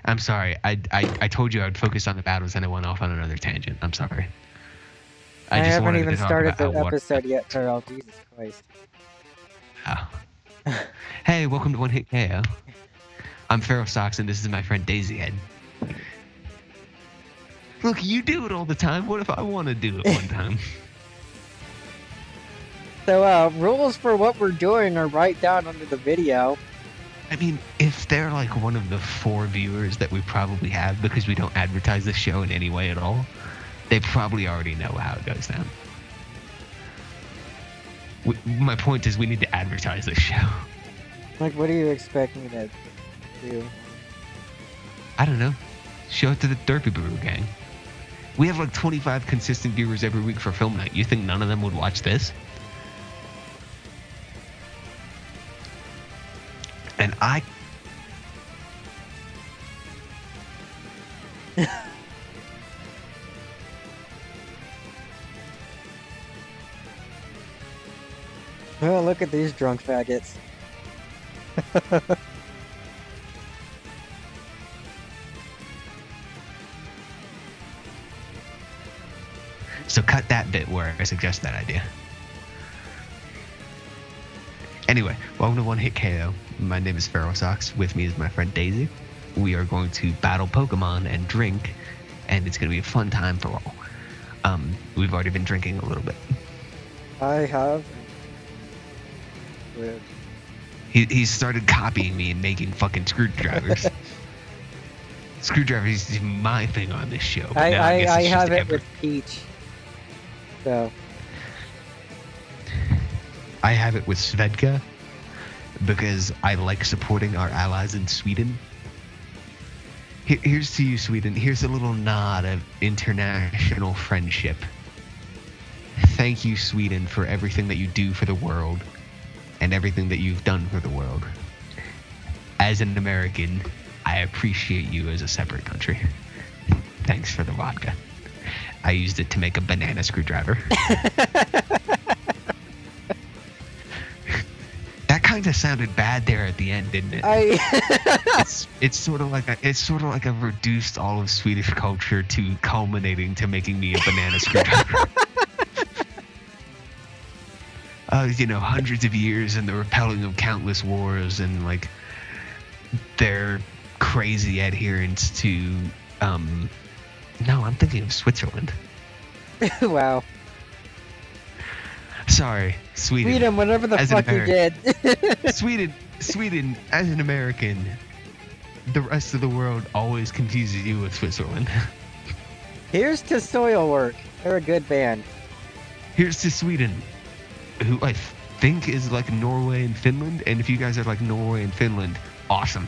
I'm sorry. I told you I would focus on the battles, and I went off on another tangent. I'm sorry. I just haven't wanted even to talk started about the how water. episode yet, Carl. Jesus Christ. Oh. Hey, welcome to One Hit KO. I'm Feral Socks, and this is my friend Daisy Head. Look, you do it all the time. What if I want to do it one time? So, rules for what we're doing are right down under the video. I mean, if they're like one of the 4 viewers that we probably have because we don't advertise the show in any way at all, they probably already know how it goes down. My point is we need to advertise this show. Like, what do you expect me to do? I don't know. Show it to the Derpy Brew gang. We have like 25 consistent viewers every week for film night. You think none of them would watch this? And I... Oh, look at these drunk faggots. So cut that bit where I suggest that idea. Anyway, welcome to One Hit KO. My name is Feral Socks. With me is my friend Daisy. We are going to battle Pokemon and drink, and it's going to be a fun time for all. We've already been drinking a little bit. I have. Weird. He started copying me and making fucking screwdrivers. Screwdrivers is my thing on this show. But now I guess I it's have just it with Peach. So. I have it with Svedka because I like supporting our allies in Sweden. Here's to you, Sweden. Here's a little nod of international friendship. Thank you, Sweden, for everything that you do for the world and everything that you've done for the world. As an American, I appreciate you as a separate country. Thanks for the vodka. I used it to make a banana screwdriver. That kind of sounded bad there at the end, didn't it? It's sort of like a reduced all of Swedish culture to culminating to making me a banana screwdriver. Hundreds of years and the repelling of countless wars and like their crazy adherence to no, I'm thinking of Switzerland. Wow. Sorry, Sweden. Sweden, whatever the fuck you did. Sweden, as an American, the rest of the world always confuses you with Switzerland. Here's to Soilwork. They're a good band. Here's to Sweden, who I think is like Norway and Finland. And if you guys are like Norway and Finland, awesome.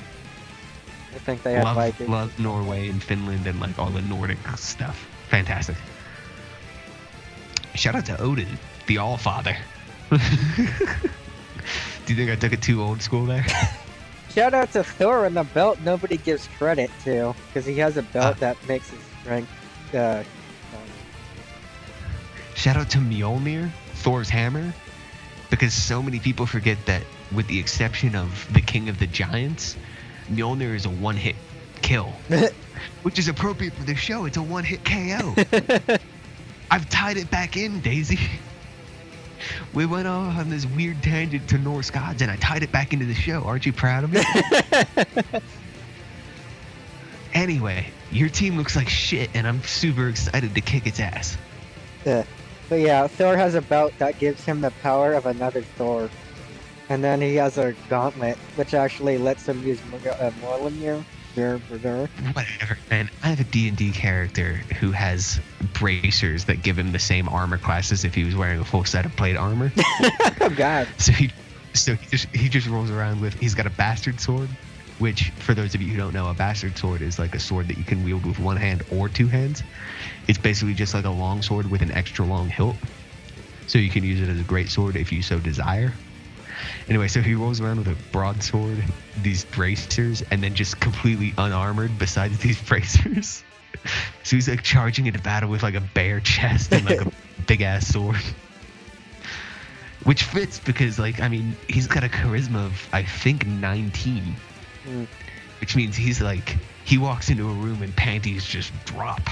I think they have Vikings. Love Norway and Finland and like all the Nordic stuff. Fantastic. Shout out to Odin, the Allfather. Do you think I took it too old school there? Shout out to Thor and the belt nobody gives credit to, because he has a belt that makes his strength. Shout out to Mjolnir, Thor's hammer, because so many people forget that, with the exception of the King of the Giants, Mjolnir is a one-hit kill, which is appropriate for the show. It's a one-hit KO. I've tied it back in, Daisy. We went off on this weird tangent to Norse gods, and I tied it back into the show. Aren't you proud of me? Anyway, your team looks like shit, and I'm super excited to kick its ass. But yeah, Thor has a belt that gives him the power of another Thor. And then he has a gauntlet, which actually lets him use Mjolnir. Whatever, man. I have a D&D character who has bracers that give him the same armor class as if he was wearing a full set of plate armor. Oh god. So he just rolls around with, he's got a bastard sword, which for those of you who don't know, a bastard sword is like a sword that you can wield with one hand or two hands. It's basically just like a long sword with an extra long hilt. So you can use it as a great sword if you so desire. Anyway, so he rolls around with a broadsword, these bracers, and then just completely unarmored besides these bracers. So he's like charging into battle with like a bare chest and like a big ass sword. Which fits because, like, I mean, he's got a charisma of, I think, 19. Which means he's He walks into a room and panties just drop.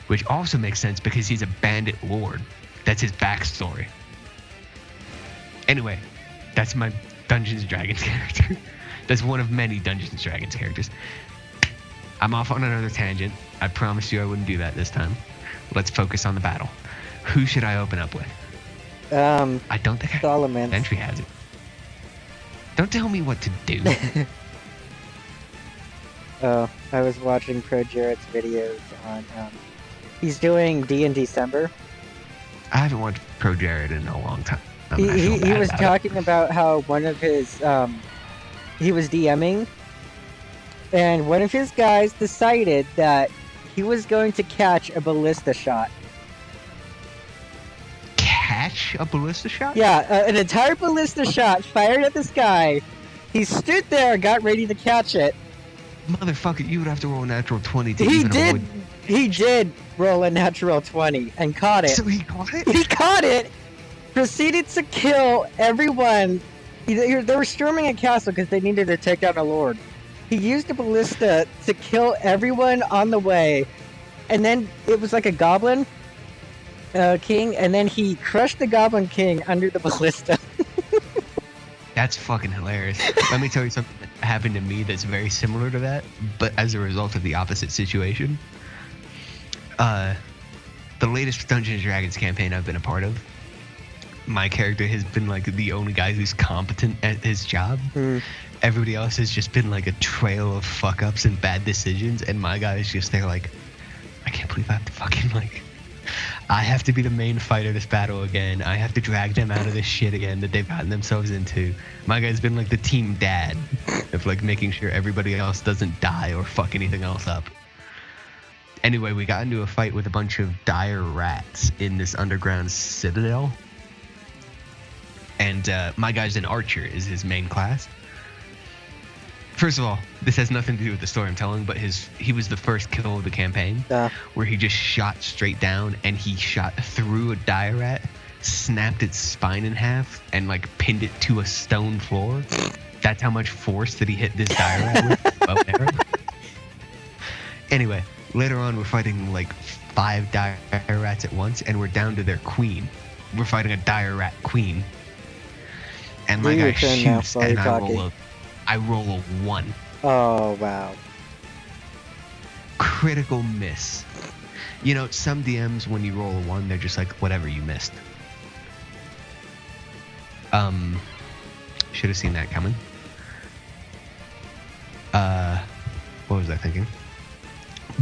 Which also makes sense because he's a bandit lord. That's his backstory. Anyway, that's my Dungeons & Dragons character. That's one of many Dungeons & Dragons characters. I'm off on another tangent. I promised you I wouldn't do that this time. Let's focus on the battle. Who should I open up with? I don't think Solomon. Entry has it. Don't tell me what to do. Oh, I was watching Pro Jared's videos on, he's doing D in December. I haven't watched Pro Jared in a long time. He was talking about how one of his, he was DMing, and one of his guys decided that he was going to catch a ballista shot. Catch a ballista shot? Yeah, an entire ballista shot fired at this guy. He stood there, got ready to catch it. Motherfucker, you would have to roll a natural 20 to He even did. avoid. He did roll a natural 20 and caught it. So he caught it? He caught it. Proceeded to kill everyone. They were storming a castle because they needed to take down a lord. He used a ballista to kill everyone on the way, and then it was like a goblin king, and then he crushed the goblin king under the ballista. That's fucking hilarious. Let me tell you something that happened to me that's very similar to that, but as a result of the opposite situation. The latest Dungeons & Dragons campaign I've been a part of, my character has been like the only guy who's competent at his job. Everybody else has just been like a trail of fuck ups and bad decisions, and my guy is just there like, I can't believe I have to fucking like, I have to be the main fighter this battle again. I have to drag them out of this shit again that they've gotten themselves into. My guy's been like the team dad of like making sure everybody else doesn't die or fuck anything else up. Anyway, we got into a fight with a bunch of dire rats in this underground citadel. And my guy's an archer, is his main class. First of all, this has nothing to do with the story I'm telling, but he was the first kill of the campaign, where he just shot straight down and he shot through a dire rat, snapped its spine in half, and like pinned it to a stone floor. That's how much force that he hit this dire rat with. Bow and arrow. Anyway, later on we're fighting like 5 dire rats at once, and we're down to their queen. We're fighting a dire rat queen. And my guy shoots, and I roll a 1. Oh, wow. Critical miss. You know, some DMs, when you roll a 1, they're just like, whatever, you missed. Should have seen that coming. What was I thinking?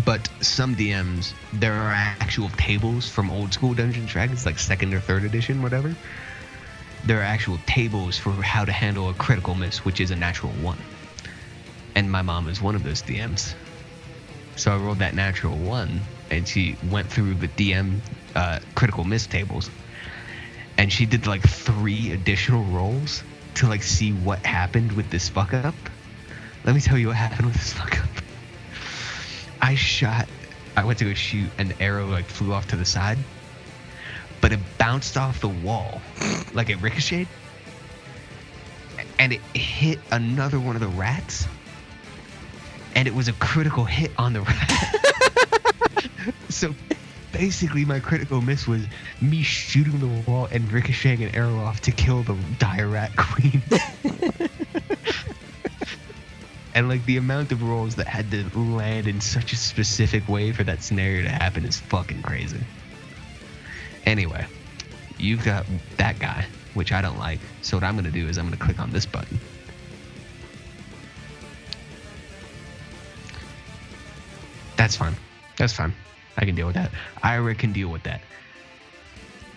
But some DMs, there are actual tables from old school Dungeons & Dragons, like 2nd or 3rd edition, whatever. There are actual tables for how to handle a critical miss, which is a natural 1. And my mom is one of those DMs. So I rolled that natural 1, and she went through the DM critical miss tables. And she did like 3 additional rolls to like see what happened with this fuck up. Let me tell you what happened with this fuck up. I went to go shoot, and the arrow like flew off to the side. But it bounced off the wall, like it ricocheted, and it hit another one of the rats, and it was a critical hit on the rat. So basically my critical miss was me shooting the wall and ricocheting an arrow off to kill the dire rat queen. And like the amount of rolls that had to land in such a specific way for that scenario to happen is fucking crazy. Anyway, you've got that guy, which I don't like. So what I'm going to do is I'm going to click on this button. That's fine. That's fine. I can deal with that. Ira can deal with that.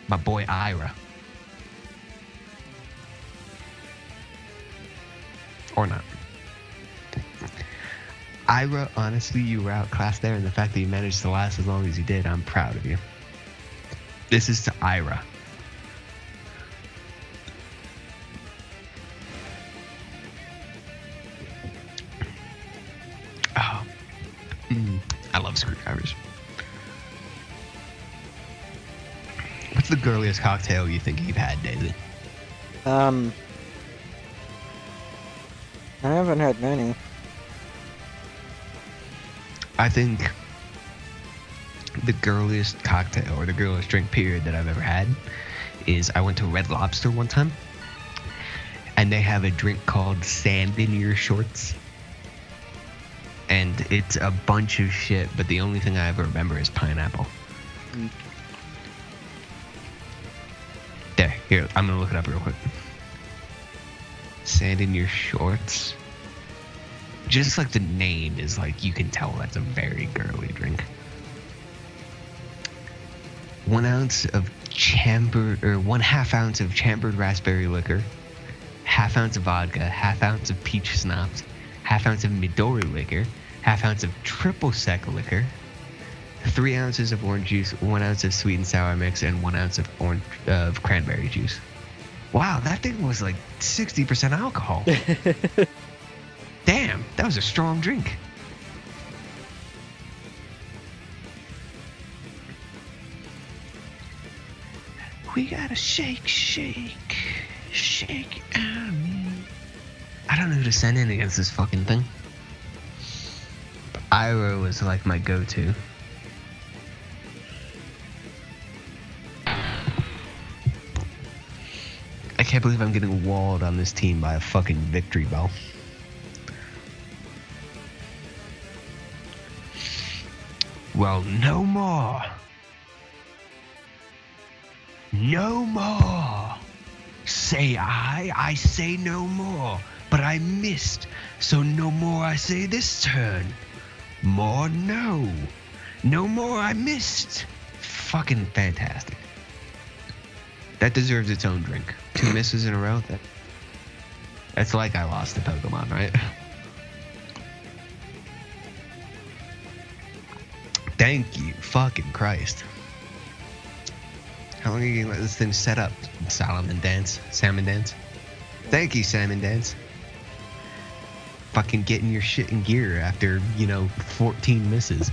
My boy Ira. Or not. Ira, honestly, you were outclassed there, and the fact that you managed to last as long as you did, I'm proud of you. This is to Ira. Oh. I love screwdrivers. What's the girliest cocktail you think you've had, Daisy? I haven't had many. I think the girliest cocktail or the girliest drink period that I've ever had is I went to Red Lobster one time, and they have a drink called Sand in Your Shorts. And it's a bunch of shit, but the only thing I ever remember is pineapple. Mm. There, here, I'm gonna look it up real quick. Sand in Your Shorts. Just like the name is like, you can tell that's a very girly drink. 1 ounce of chambered, or 1/2 ounce of chambered raspberry liquor, 1/2 ounce of vodka, 1/2 ounce of peach schnapps, 1/2 ounce of Midori liquor, 1/2 ounce of triple sec liquor, 3 ounces of orange juice, 1 ounce of sweet and sour mix, and 1 ounce of cranberry juice. Wow, that thing was like 60% alcohol. Damn, that was a strong drink. We gotta shake, shake, shake on me. I don't know who to send in against this fucking thing. But Iro was like my go-to. I can't believe I'm getting walled on this team by a fucking victory bell. Well, no more. No more. Say I say no more. But I missed, so no more I say this turn. More no. No more I missed. Fucking fantastic. That deserves its own drink. 2 misses in a row? That's like I lost to Pokemon, right? Thank you, fucking Christ. How long are you gonna let this thing set up? Salmon Dance? Thank you, Salmon Dance. Fucking getting your shit in gear after, 14 misses.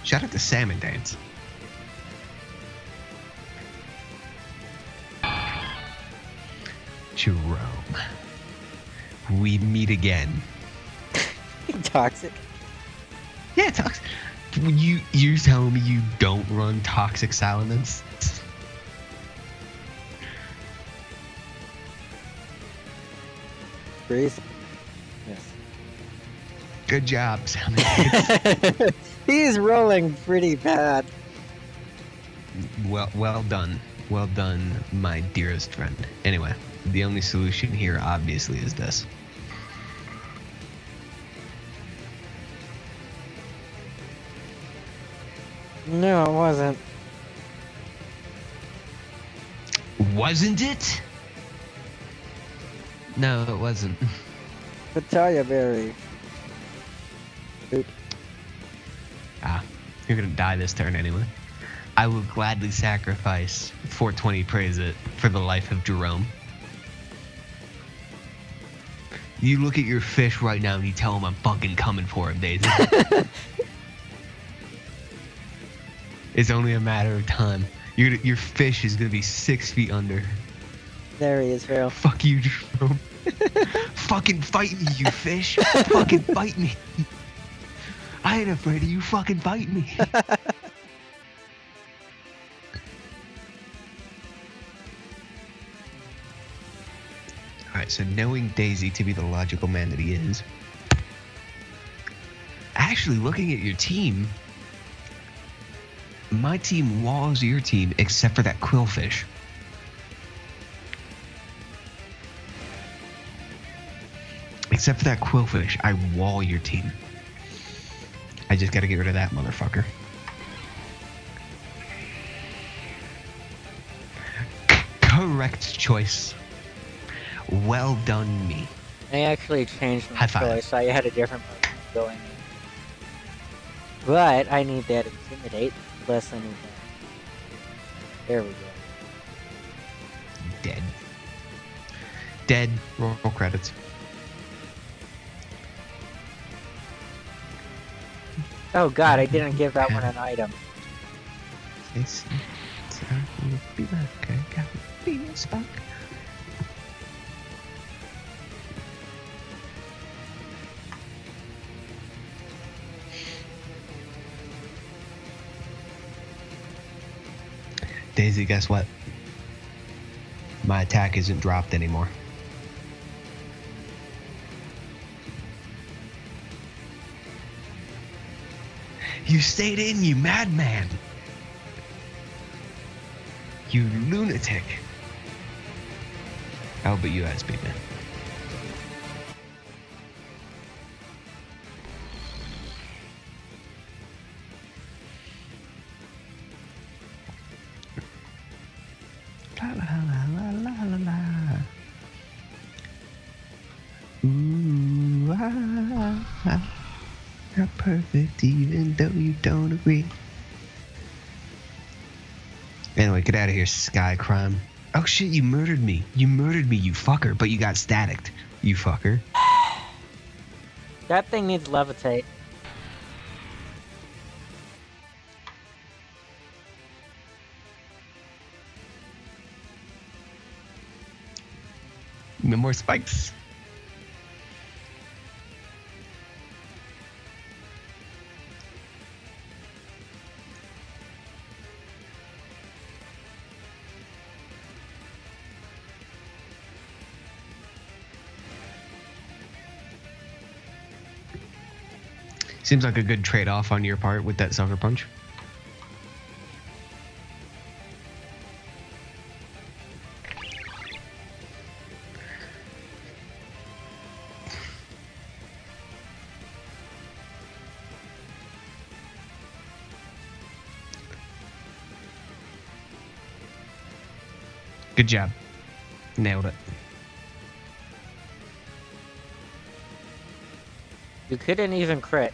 Shout out to Salmon Dance. Jerome. We meet again. Toxic. Yeah, toxic. You're telling me you don't run toxic Salamence? Breeze. Yes. Good job, Salamence. He's rolling pretty bad. Well done. Well done, my dearest friend. Anyway, the only solution here obviously is this. No, it wasn't. Wasn't it? No, it wasn't. Battaglia Berry. Oop. Ah, you're gonna die this turn anyway. I will gladly sacrifice 420 praise it for the life of Jerome. You look at your fish right now and you tell him I'm fucking coming for him, Daisy. It's only a matter of time. Your fish is gonna be 6 feet under. There he is, Pharaoh. Fuck you, Jerome. Fucking fight me, you fish. Fucking fight me. I ain't afraid of you. Fucking fight me. Alright, so knowing Daisy to be the logical man that he is, actually looking at your team, my team walls your team except for that Quillfish. Except for that Quillfish, I wall your team. I just gotta get rid of that motherfucker. Correct choice. Well done, me. I actually changed my High five. choice. I had a different person going. But I need that Intimidate. Plus I need that. There we go. Dead. Dead. Roll credits. Oh god, I didn't give that one an item. Daisy, guess what? My attack isn't dropped anymore. You stayed in, you madman! You lunatic! Oh, but you outspeed me. La la la la la la la. Ooh, you're perfect even though you don't agree. Anyway, get out of here, Sky Crime. Oh shit, you murdered me. You murdered me, you fucker, but you got staticked. You fucker. That thing needs levitate. No more spikes. Seems like a good trade-off on your part with that sucker punch. Good job. Nailed it. You couldn't even crit.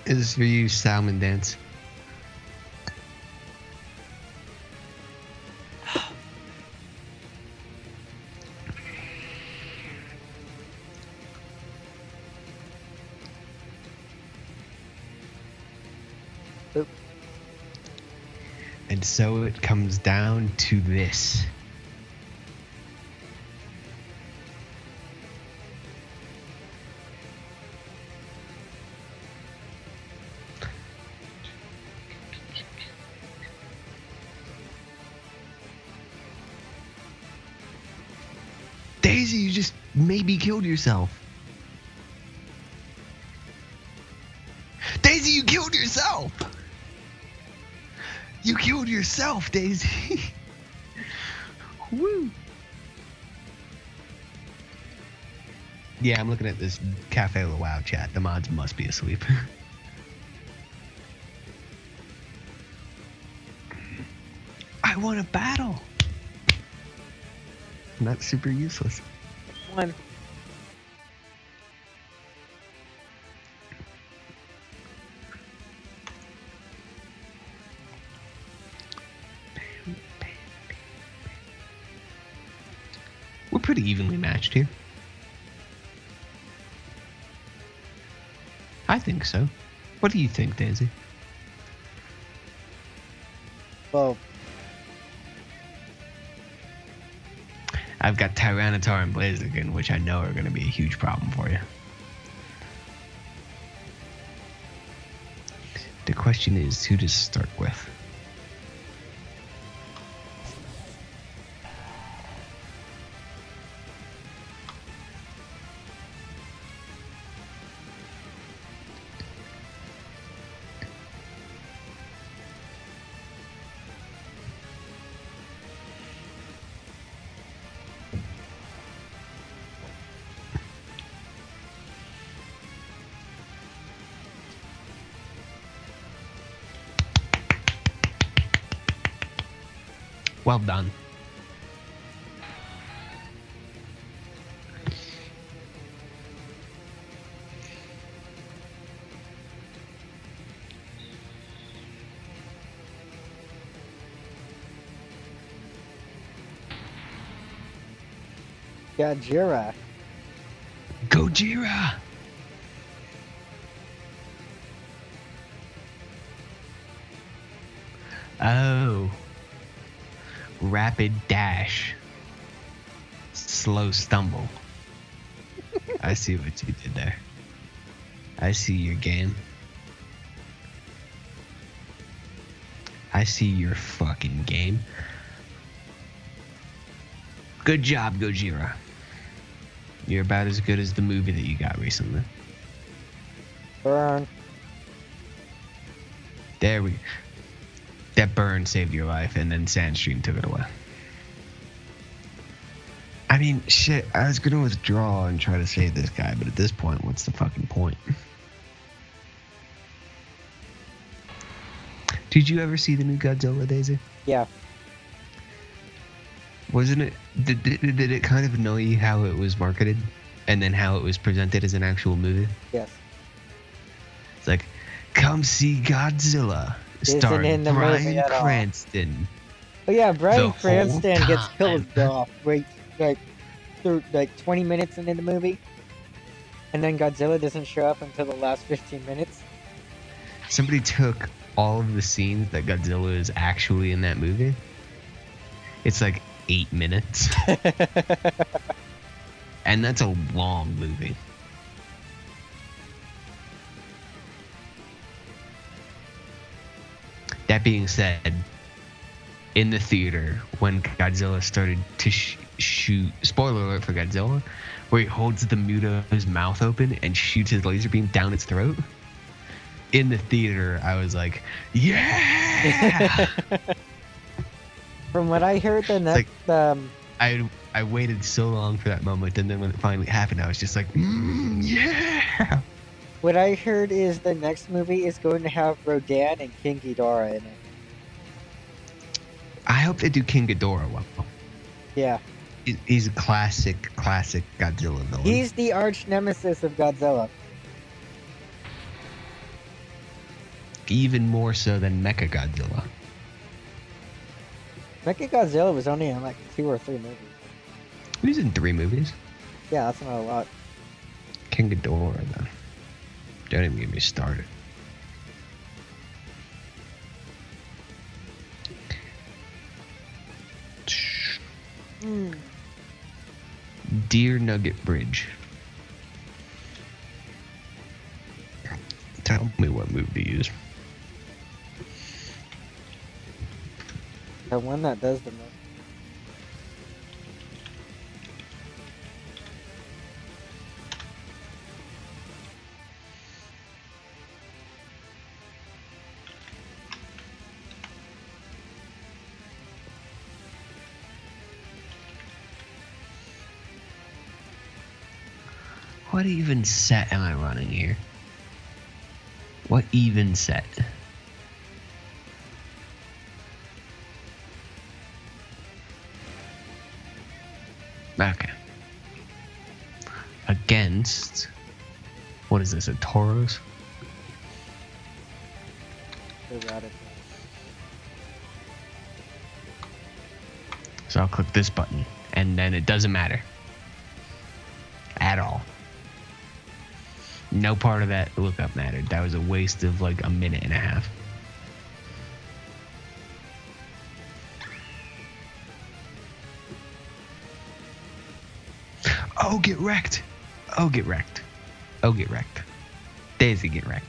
This is for you, Salmon Dance. Oop. And so it comes down to this. Daisy, you just maybe killed yourself. Daisy, you killed yourself! You killed yourself, Daisy! Woo! Yeah, I'm looking at this Cafe Wow chat. The mods must be asleep. I won a battle! Not super useless. One. We're pretty evenly matched here. I think so. What do you think, Daisy? Well, I've got Tyranitar and Blaziken, which I know are going to be a huge problem for you. The question is, who to start with? Well done. got Jira. Gojira! Oh. Rapid dash. Slow stumble. I see what you did there. I see your game. I see your fucking game. Good job, Gojira. You're about as good as the movie that you got recently. Burn. There we... That burn saved your life, and then Sandstream took it away. I mean, shit, I was gonna withdraw and try to save this guy, but at this point, what's the fucking point? Did you ever see the new Godzilla, Daisy? Yeah. Wasn't it... Did it kind of annoy you how it was marketed? And then how it was presented as an actual movie? Yes. It's like, come see Godzilla. Starring Bryan Cranston. Oh yeah, Bryan The Cranston whole gets killed time. off like 20 minutes into the movie. And then Godzilla doesn't show up until the last 15 minutes. Somebody took all of the scenes that Godzilla is actually in that movie. It's like 8 minutes. And that's a long movie. That being said, in the theater, when Godzilla started to shoot, spoiler alert for Godzilla, where he holds the Muto's mouth open and shoots his laser beam down its throat, in the theater, I was like, yeah! From what I heard, I waited so long for that moment, and then when it finally happened, I was just like, yeah! What I heard is the next movie is going to have Rodan and King Ghidorah in it. I hope they do King Ghidorah well. Yeah. He's a classic Godzilla villain. He's the arch nemesis of Godzilla. Even more so than Mechagodzilla. Mechagodzilla was only in like 2 or 3 movies. He was in 3 movies. Yeah, that's not a lot. King Ghidorah, though. Don't even get me started. Deer Nugget Bridge. Tell me what move to use. The one that does the most. What even set am I running here? What even set? Okay. Against... What is this, a Tauros? So I'll click this button, and then it doesn't matter. At all. No part of that lookup mattered. That was a waste of like a minute and a half. Oh, get wrecked. Oh, get wrecked. Oh, get wrecked. Daisy, get wrecked.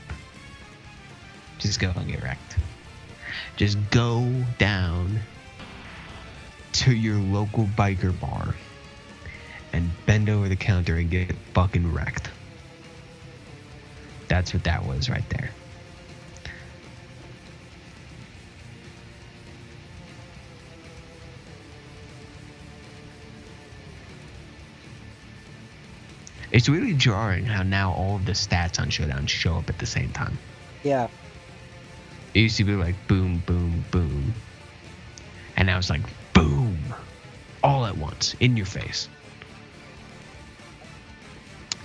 Just go and get wrecked. Just go down to your local biker bar and bend over the counter and get fucking wrecked. That's what that was right there. It's really jarring how now all of the stats on Showdown show up at the same time. Yeah. It used to be like boom, boom, boom. And now it's like boom. All at once. In your face.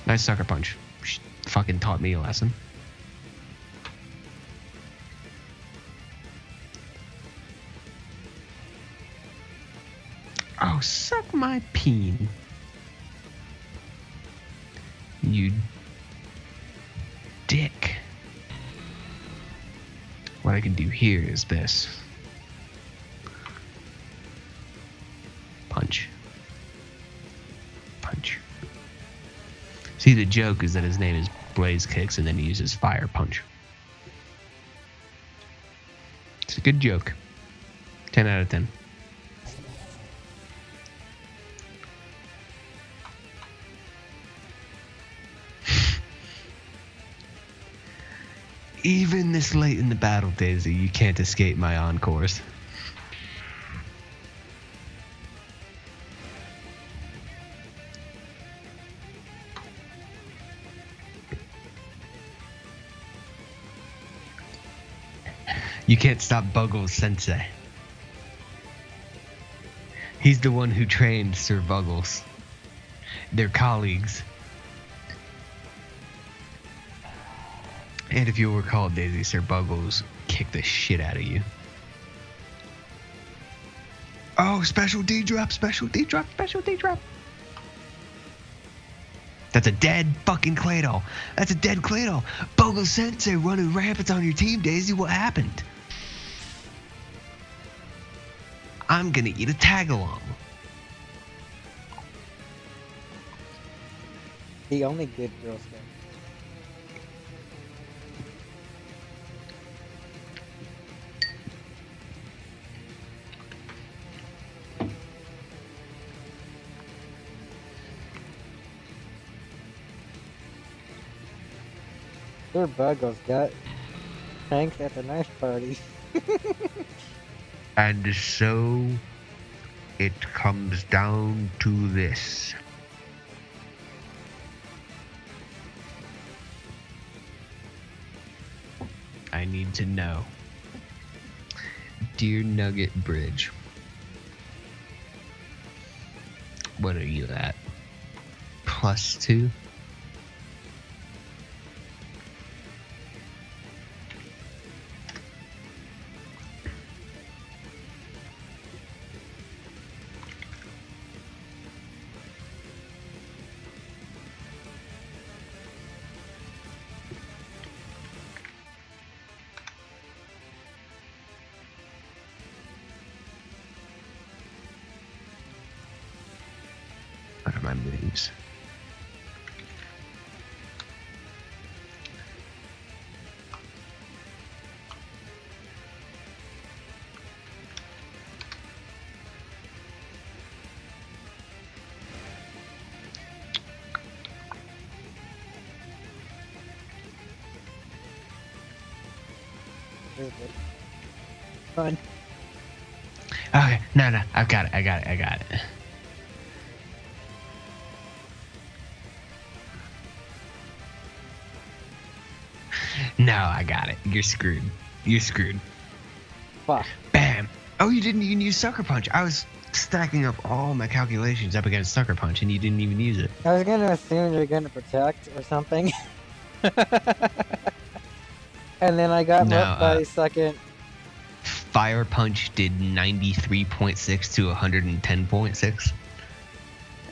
Nice sucker punch. She fucking taught me a lesson. Oh, suck my peen. You dick. What I can do here is this. Punch. Punch. See, the joke is that his name is blaze kicks, and then he uses fire punch. It's a good joke. 10 out of 10. Even this late in the battle, Daisy, you can't escape my encores. You can't stop Buggles Sensei. He's the one who trained Sir Buggles. They're colleagues. And if you'll recall, Daisy, Sir Buggles kicked the shit out of you. Oh, special D drop, special D drop, special D drop. That's a dead fucking Claydol. That's a dead Claydol. Buggles Sensei running rampant on your team, Daisy. What happened? I'm gonna eat a tag along. The only good Girl Scout. Sir Buggles got thanks at the nice party. And so it comes down to this. I need to know. Dear Nugget Bridge, what are you at? +2? What are my moves? Fun. Okay, no, I got it. No, I got it. You're screwed. Fuck. Bam. Oh, you didn't even use Sucker Punch. I was stacking up all my calculations up against Sucker Punch, and you didn't even use it. I was gonna assume you're gonna protect or something. And then I got muffed by second. Fire Punch did 93.6 to 110.6.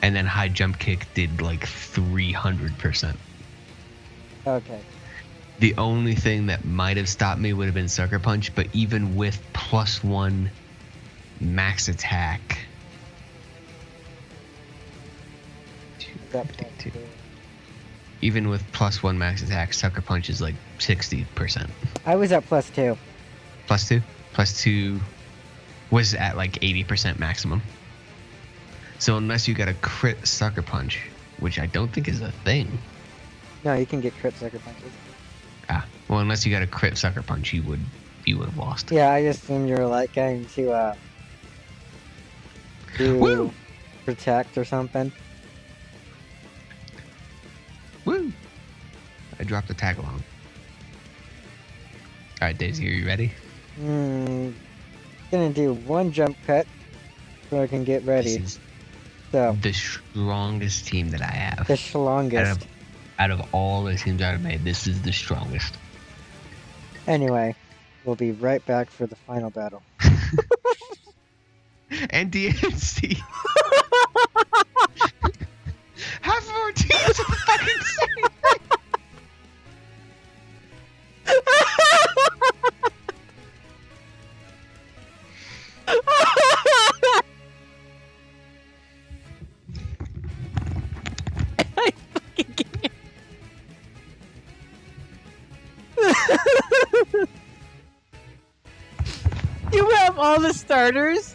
And then High Jump Kick did like 300%. Okay. The only thing that might have stopped me would have been Sucker Punch, but even with +1 max attack. Even with +1 max attack, Sucker Punch is like 60%. I was at +2. +2? +2 was at like 80% maximum. So unless you got a crit Sucker Punch, which I don't think is a thing. No, you can get crit Sucker Punches. Well, unless you got a crit Sucker Punch, you would have lost. Yeah, I just assumed you were like going to Woo! protect or something. Woo! I dropped the tag along. Alright, Daisy, are you ready? Gonna do one jump cut so I can get ready. This is So the strongest team that I have. the schlongest. Out of all the teams I've made, this is the strongest. Anyway, we'll be right back for the final battle. And Diancie. Have more teams of the fucking same thing. all the starters?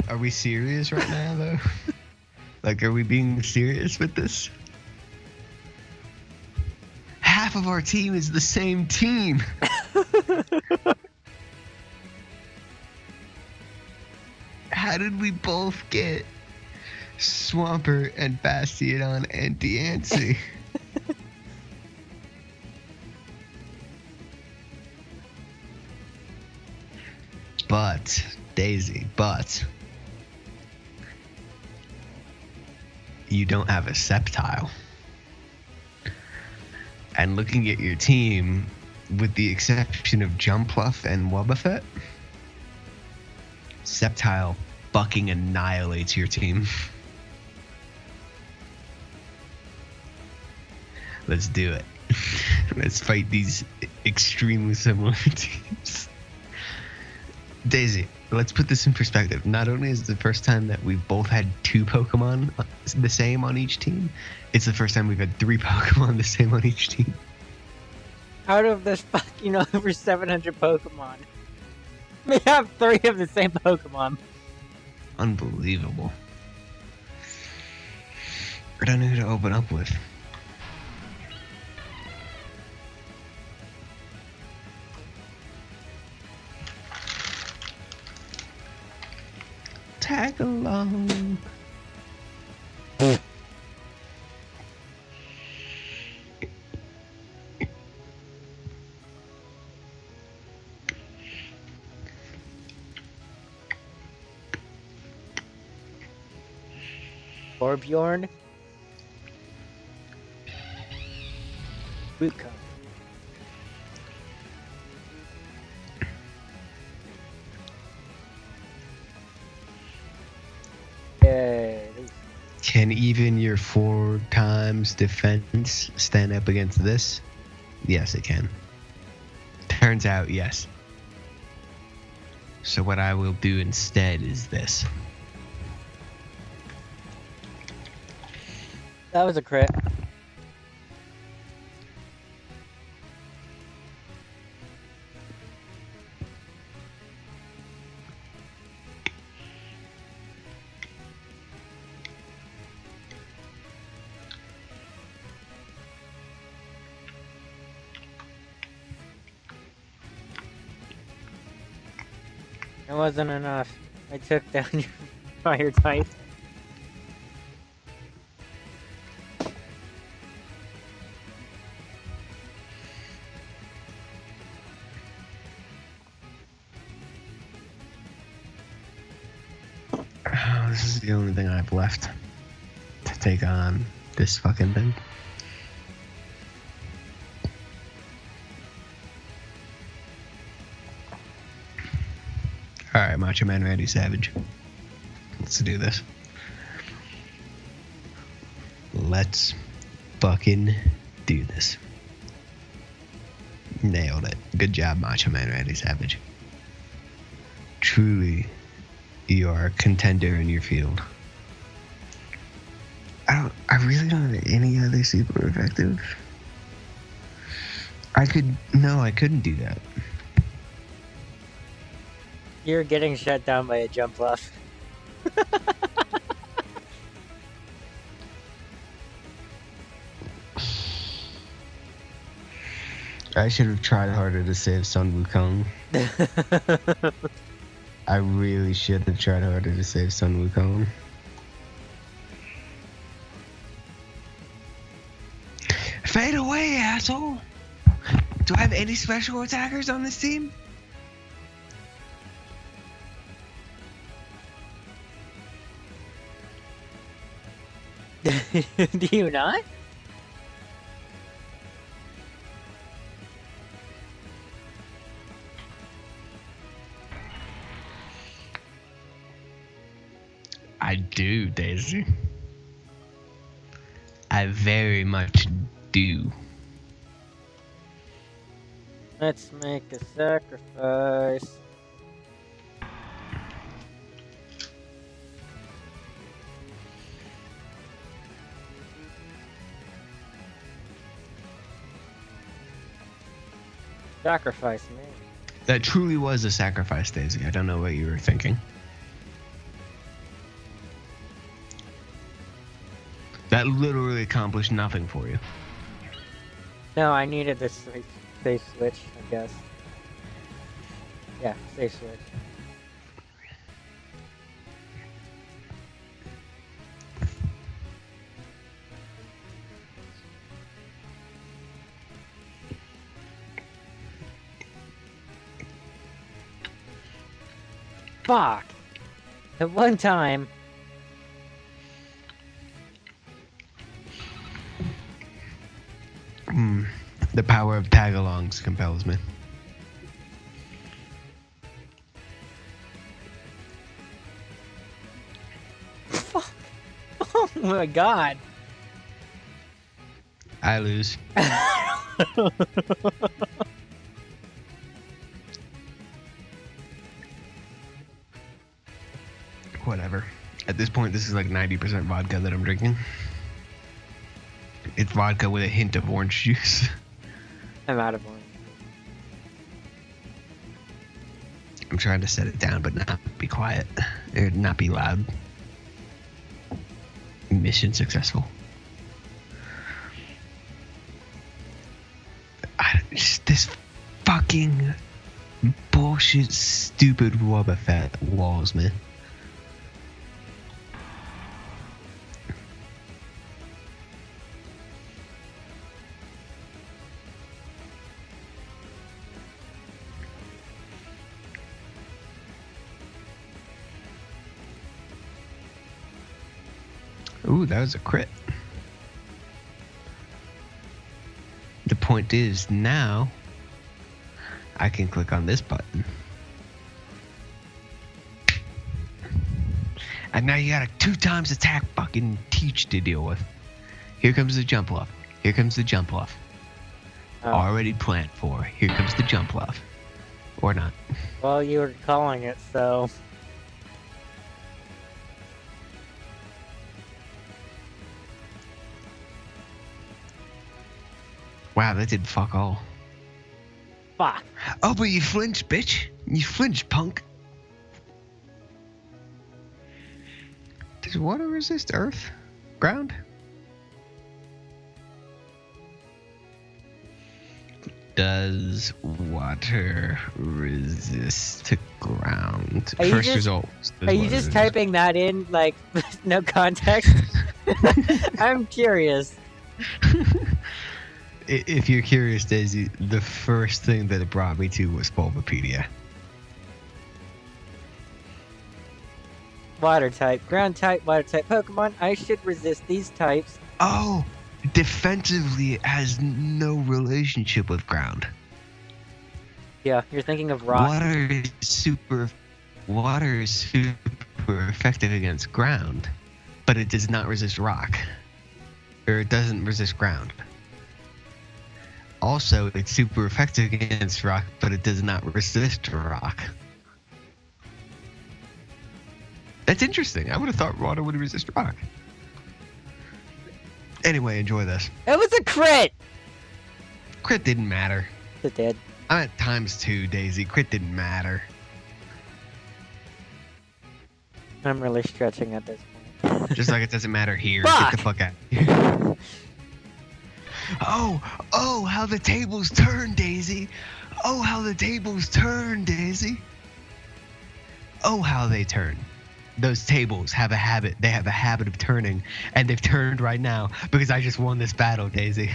Are we serious right now, though? Like, are we being serious with this? Half of our team is the same team. How did we both get Swampert and Bastiodon and Diancie? But, Daisy, you don't have a Sceptile. And looking at your team, with the exception of Jumpluff and Wobbuffet, Sceptile fucking annihilates your team. Let's do it. Let's fight these extremely similar teams. Daisy, let's put this in perspective. Not only is it the first time that we've both had 2 Pokemon the same on each team, it's the first time we've had 3 Pokemon the same on each team. Out of this fucking over 700 Pokemon, we have 3 of the same Pokemon. Unbelievable. I don't know who to open up with. Tag along. Torbjorn. Bootcon. Yay. Can even your 4 times defense stand up against this? Yes, it can. Turns out, yes. So what I will do instead is this. That was a crit. It wasn't enough. I took down your fire type. Oh, this is the only thing I have left to take on this fucking thing. Alright, Macho Man Randy Savage. Let's do this. Let's fucking do this. Nailed it. Good job, Macho Man Randy Savage. Truly, you are a contender in your field. I really don't have any other super effective. I couldn't do that. You're getting shut down by a Jumpluff. I should have tried harder to save Sun Wukong. I really should have tried harder to save Sun Wukong. Fade away, asshole! Do I have any special attackers on this team? Do you not? I do, Daisy. I very much do. Let's make a sacrifice. Sacrifice me. That truly was a sacrifice, Daisy. I don't know what you were thinking. That literally accomplished nothing for you. No, I needed this safe switch, I guess. Yeah, safe switch. Fuck! At one time... The power of tag-alongs compels me. Fuck! Oh my god! I lose. Whatever. At this point, this is like 90% vodka that I'm drinking. It's vodka with a hint of orange juice. I'm out of orange. I'm trying to set it down, but not be quiet. Or not be loud. Mission successful. Just this fucking bullshit, stupid Wobbuffet walls, man. Ooh, that was a crit. The point is, now I can click on this button. And now you got a 2 times attack fucking teach to deal with. Here comes the jump off. Here comes the jump off. Oh. Already planned for. Here comes the jump off. Or not. Well, you were calling it, so... Wow, that did fuck all. Fuck. Oh, but you flinched, bitch. You flinched, punk. Does water resist earth? Ground? Does water resist ground? Are you First just- result. Are you just typing that in, like, with no context? I'm curious. If you're curious, Daisy, the first thing that it brought me to was Bulbapedia. Water type, ground type, water type Pokemon. I should resist these types. Oh, defensively it has no relationship with ground. Yeah, you're thinking of rock. Water is super effective against ground, but it does not resist rock. Or it doesn't resist ground. Also, it's super effective against rock, but it does not resist rock. That's interesting. I would have thought water would resist rock. Anyway, enjoy this. It was a crit! Crit didn't matter. It did. I'm at ×2, Daisy. Crit didn't matter. I'm really stretching at this point. Just like it doesn't matter here. Fuck! Get the fuck out of here. Oh, how the tables turn, Daisy. Oh, how the tables turn, Daisy. Oh, how they turn. Those tables have a habit. They have a habit of turning, and they've turned right now because I just won this battle, Daisy.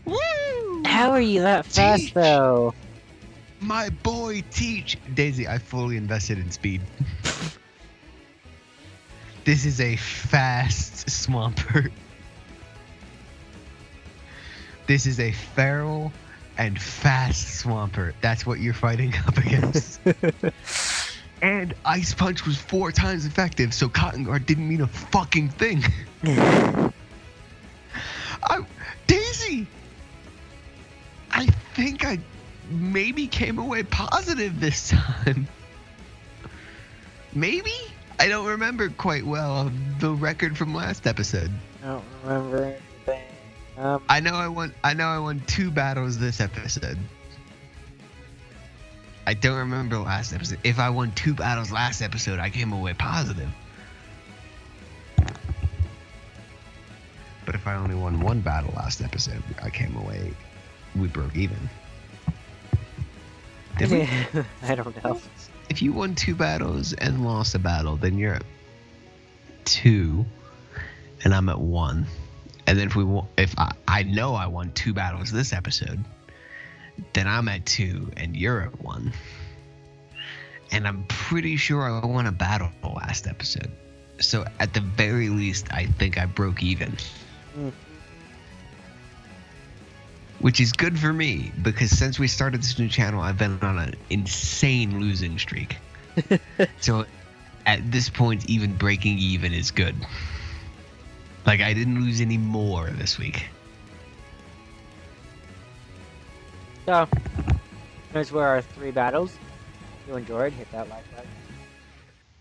Woo! How are you that fast, Teach. though? My boy, Teach. Daisy, I fully invested in speed. This is a fast Swampert. This is a feral and fast Swampert. That's what you're fighting up against. And Ice Punch was 4 times effective, so Cotton Guard didn't mean a fucking thing. Daisy! I think I maybe came away positive this time. Maybe? I don't remember quite well the record from last episode. I don't remember anything. I know I won 2 battles this episode. I don't remember last episode. If I won 2 battles last episode, I came away positive. But if I only won 1 battle last episode, I came away. We broke even. Did we? I don't know. If you won 2 battles and lost a battle, then you're at 2, and I'm at 1. And then if I know I won 2 battles this episode, then I'm at 2 and you're at 1. And I'm pretty sure I won a battle last episode. So at the very least, I think I broke even. Which is good for me, because since we started this new channel, I've been on an insane losing streak. So at this point, even breaking even is good. Like, I didn't lose any more this week. So, those were our 3 battles. If you enjoyed, hit that like button.